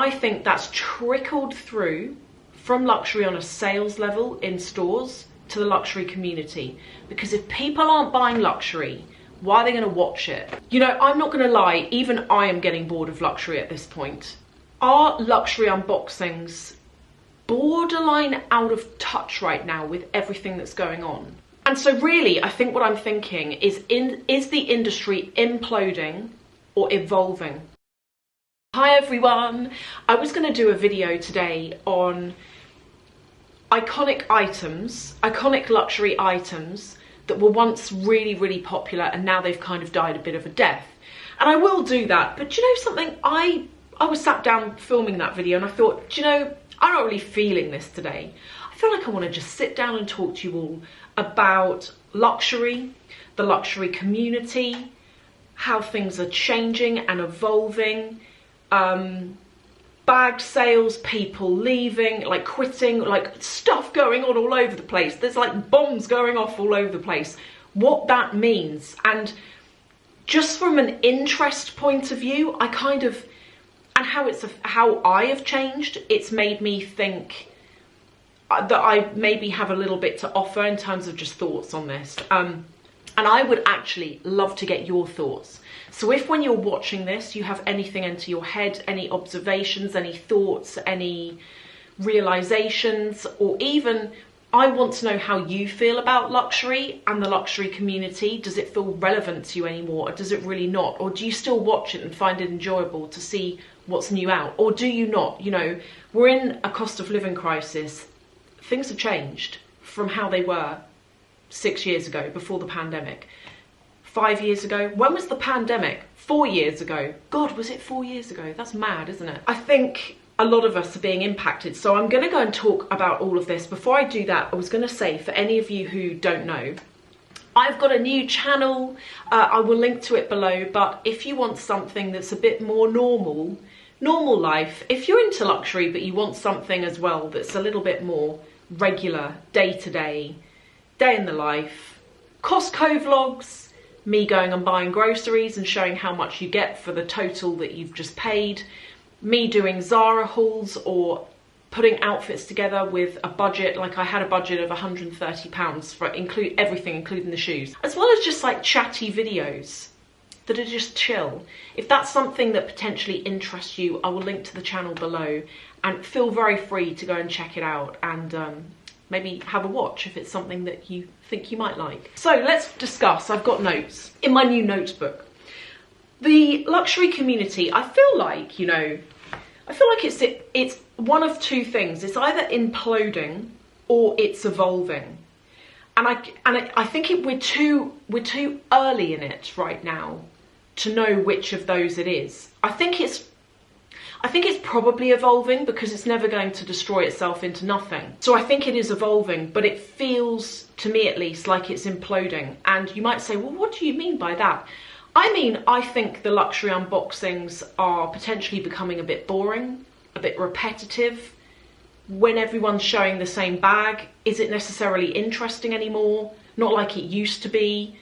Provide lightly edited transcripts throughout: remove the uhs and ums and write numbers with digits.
I think that's trickled through from luxury on a sales level in stores to the luxury community. Because if people aren't buying luxury, why are they going to watch it? You know, I'm not going to lie, even I am getting bored of luxury at this point. Are luxury unboxings borderline out of touch right now with everything that's going on? And so really, I think what I'm thinking is the industry imploding or evolving? Hi everyone! I was going to do a video today on iconic items, iconic luxury items that were once really, really popular and now they've kind of died a bit of a death. And I will do that, but do you know something? I was sat down filming that video and I thought, do you know, I'm not really feeling this today. I feel like I want to just sit down and talk to you all about luxury, the luxury community, how things are changing and evolving, bag sales, people leaving, like quitting, like stuff going on all over the place. There's like bombs going off all over the place. What that means. And just from an interest point of view, I kind of, and how I have changed, it's made me think that I maybe have a little bit to offer in terms of just thoughts on this. And I would actually love to get your thoughts. So if when you're watching this, you have anything into your head, any observations, any thoughts, any realizations, or even I want to know how you feel about luxury and the luxury community. Does it feel relevant to you anymore, or does it really not? Or do you still watch it and find it enjoyable to see what's new out? Or do you not? You know, we're in a cost of living crisis. Things have changed from how they were 6 years ago, before the pandemic. 5 years ago. When was the pandemic? 4 years ago. God, was it 4 years ago? That's mad, isn't it? I think a lot of us are being impacted. So I'm going to go and talk about all of this. Before I do that, I was going to say, for any of you who don't know, I've got a new channel. I will link to it below. But if you want something that's a bit more normal life, if you're into luxury, but you want something as well that's a little bit more regular, day-to-day, day in the life, Costco vlogs, me going and buying groceries and showing how much you get for the total that you've just paid, me doing Zara hauls or putting outfits together with a budget, like I had a budget of £130 for everything, including the shoes, as well as just like chatty videos that are just chill. If that's something that potentially interests you, I will link to the channel below, and feel very free to go and check it out and maybe have a watch if it's something that you think you might like. So let's discuss. I've got notes in my new notebook. The luxury community, I feel like, you know, it's one of two things. It's either imploding or it's evolving. And I think we're too early in it right now to know which of those it is. I think it's probably evolving because it's never going to destroy itself into nothing. So I think it is evolving, but it feels, to me at least, like it's imploding. And you might say, well, what do you mean by that? I mean, I think the luxury unboxings are potentially becoming a bit boring, a bit repetitive. When everyone's showing the same bag, is it necessarily interesting anymore? Not like it used to be.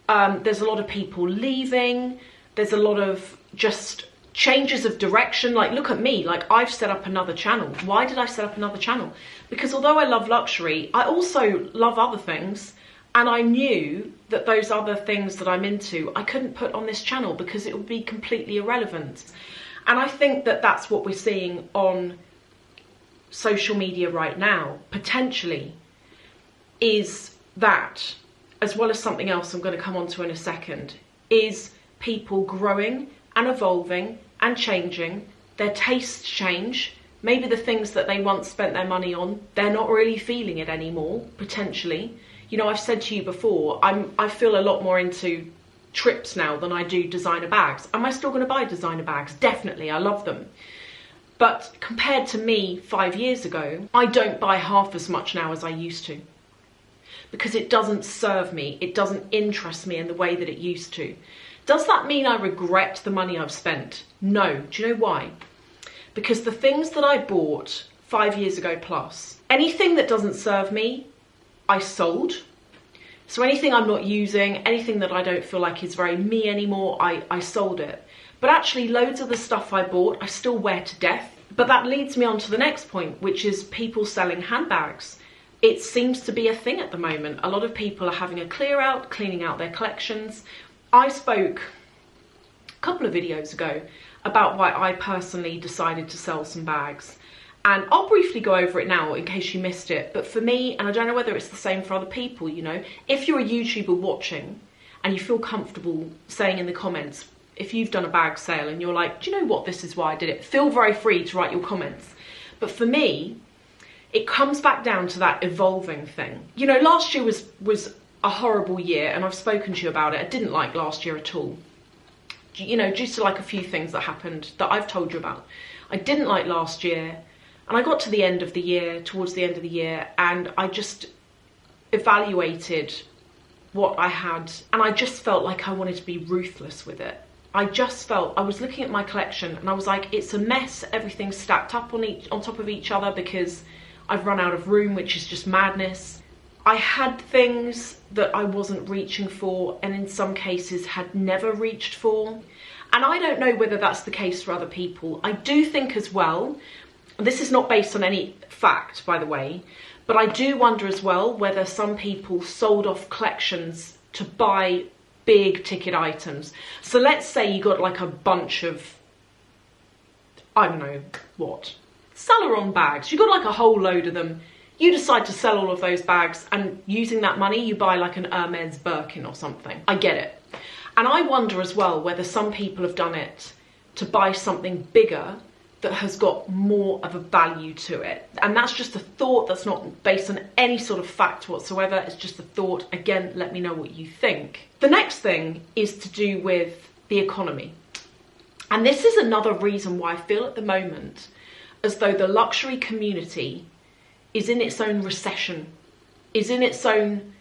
There's a lot of people leaving. There's a lot of just changes of direction. Like, look at me, like I've set up another channel. Why did I set up another channel? Because although I love luxury, I also love other things, and I knew that those other things that I'm into, I couldn't put on this channel because it would be completely irrelevant. And I think that that's what we're seeing on social media right now, potentially, is that, as well as something else I'm going to come on to in a second, is people growing and evolving and changing. Their tastes change. Maybe the things that they once spent their money on, they're not really feeling it anymore, potentially. You know, I've said to you before, I feel a lot more into trips now than I do designer bags. Am I still going to buy designer bags? Definitely, I love them. But compared to me 5 years ago, I don't buy half as much now as I used to. Because it doesn't serve me, it doesn't interest me in the way that it used to. Does that mean I regret the money I've spent? No. Do you know why? Because the things that I bought 5 years ago plus, anything that doesn't serve me, I sold. So anything I'm not using, anything that I don't feel like is very me anymore, I sold it. But actually loads of the stuff I bought, I still wear to death. But that leads me on to the next point, which is people selling handbags. It seems to be a thing at the moment. A lot of people are having a clear out, cleaning out their collections. I spoke a couple of videos ago about why I personally decided to sell some bags. And I'll briefly go over it now in case you missed it. But for me, and I don't know whether it's the same for other people, you know, if you're a YouTuber watching and you feel comfortable saying in the comments, if you've done a bag sale and you're like, do you know what, this is why I did it, feel very free to write your comments. But for me, it comes back down to that evolving thing. You know, last year was a horrible year, and I've spoken to you about it. I didn't like last year at all. You know, due to like a few things that happened that I've told you about. I didn't like last year, and I got to the end of the year, towards the end of the year, and I just evaluated what I had, and I just felt like I wanted to be ruthless with it. I just felt, I was looking at my collection and I was like, it's a mess. Everything's stacked up on top of each other because I've run out of room, which is just madness. I had things that I wasn't reaching for, and in some cases had never reached for. And I don't know whether that's the case for other people. I do think as well, this is not based on any fact, by the way, but I do wonder as well whether some people sold off collections to buy big ticket items. So let's say you got like a bunch of, I don't know what, Saint-Laurent bags. You got like a whole load of them. You decide to sell all of those bags, and using that money you buy like an Hermes Birkin or something. I get it. And I wonder as well whether some people have done it to buy something bigger that has got more of a value to it. And that's just a thought, that's not based on any sort of fact whatsoever. It's just a thought. Again, let me know what you think. The next thing is to do with the economy. And this is another reason why I feel at the moment as though the luxury community is in its own recession, is in its own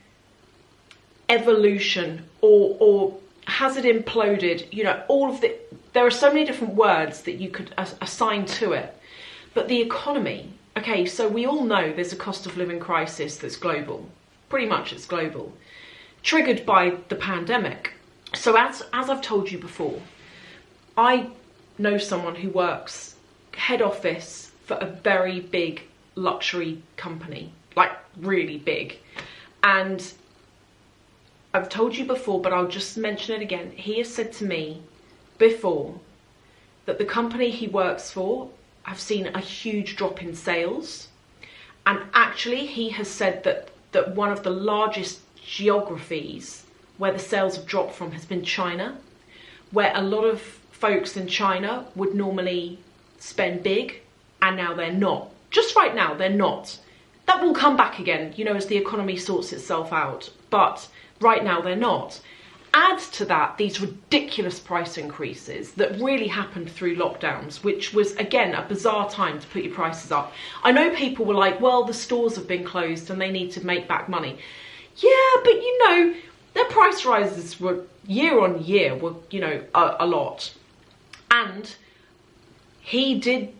evolution, or has it imploded? You know, all of the, there are so many different words that you could assign to it. But the economy, okay, so we all know there's a cost of living crisis that's global. Pretty much it's global. Triggered by the pandemic. So as I've told you before, I know someone who works head office for a very big luxury company, like really big. And I've told you before, but I'll just mention it again. He has said to me before that the company he works for have seen a huge drop in sales. And actually he has said that one of the largest geographies where the sales have dropped from has been China, where a lot of folks in China would normally spend big, and now they're not. Just right now, they're not. That will come back again, you know, as the economy sorts itself out. But right now, they're not. Add to that these ridiculous price increases that really happened through lockdowns, which was, again, a bizarre time to put your prices up. I know people were like, well, the stores have been closed and they need to make back money. Yeah, but, you know, their price rises were year on year, were, you know, a lot. And he did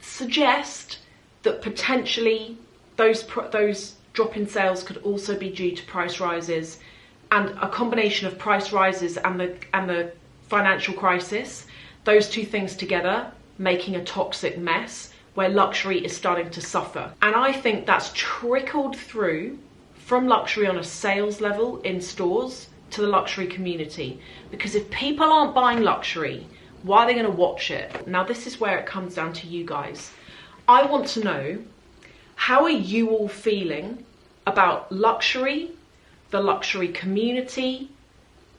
suggest that potentially those drop in sales could also be due to price rises, and a combination of price rises and the financial crisis, those two things together making a toxic mess where luxury is starting to suffer. And I think that's trickled through from luxury on a sales level in stores to the luxury community. Because if people aren't buying luxury, why are they going to watch it? Now, this is where it comes down to you guys. I want to know, how are you all feeling about luxury, the luxury community,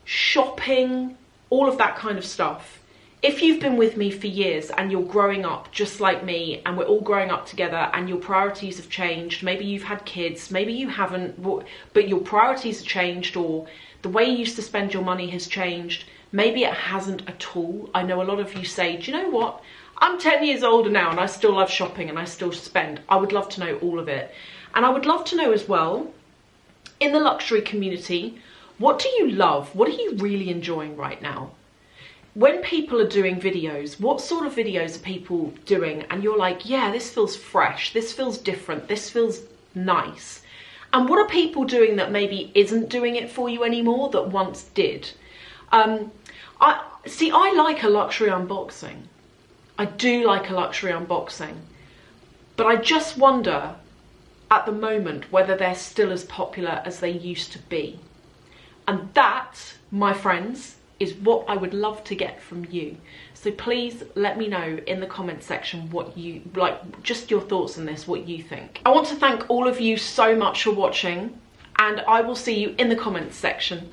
shopping, all of that kind of stuff? If you've been with me for years and you're growing up just like me, and we're all growing up together, and your priorities have changed, maybe you've had kids, maybe you haven't, but your priorities have changed, or the way you used to spend your money has changed, maybe it hasn't at all. I know a lot of you say, do you know what? I'm 10 years older now and I still love shopping and I still spend. I would love to know all of it. And I would love to know as well, in the luxury community, what do you love? What are you really enjoying right now? When people are doing videos, what sort of videos are people doing? And you're like, yeah, this feels fresh. This feels different. This feels nice. And what are people doing that maybe isn't doing it for you anymore that once did? I like a luxury unboxing. I do like a luxury unboxing, but I just wonder at the moment whether they're still as popular as they used to be. And that, my friends, is what I would love to get from you. So please let me know in the comment section what you like, just your thoughts on this, what you think. I want to thank all of you so much for watching, and I will see you in the comments section.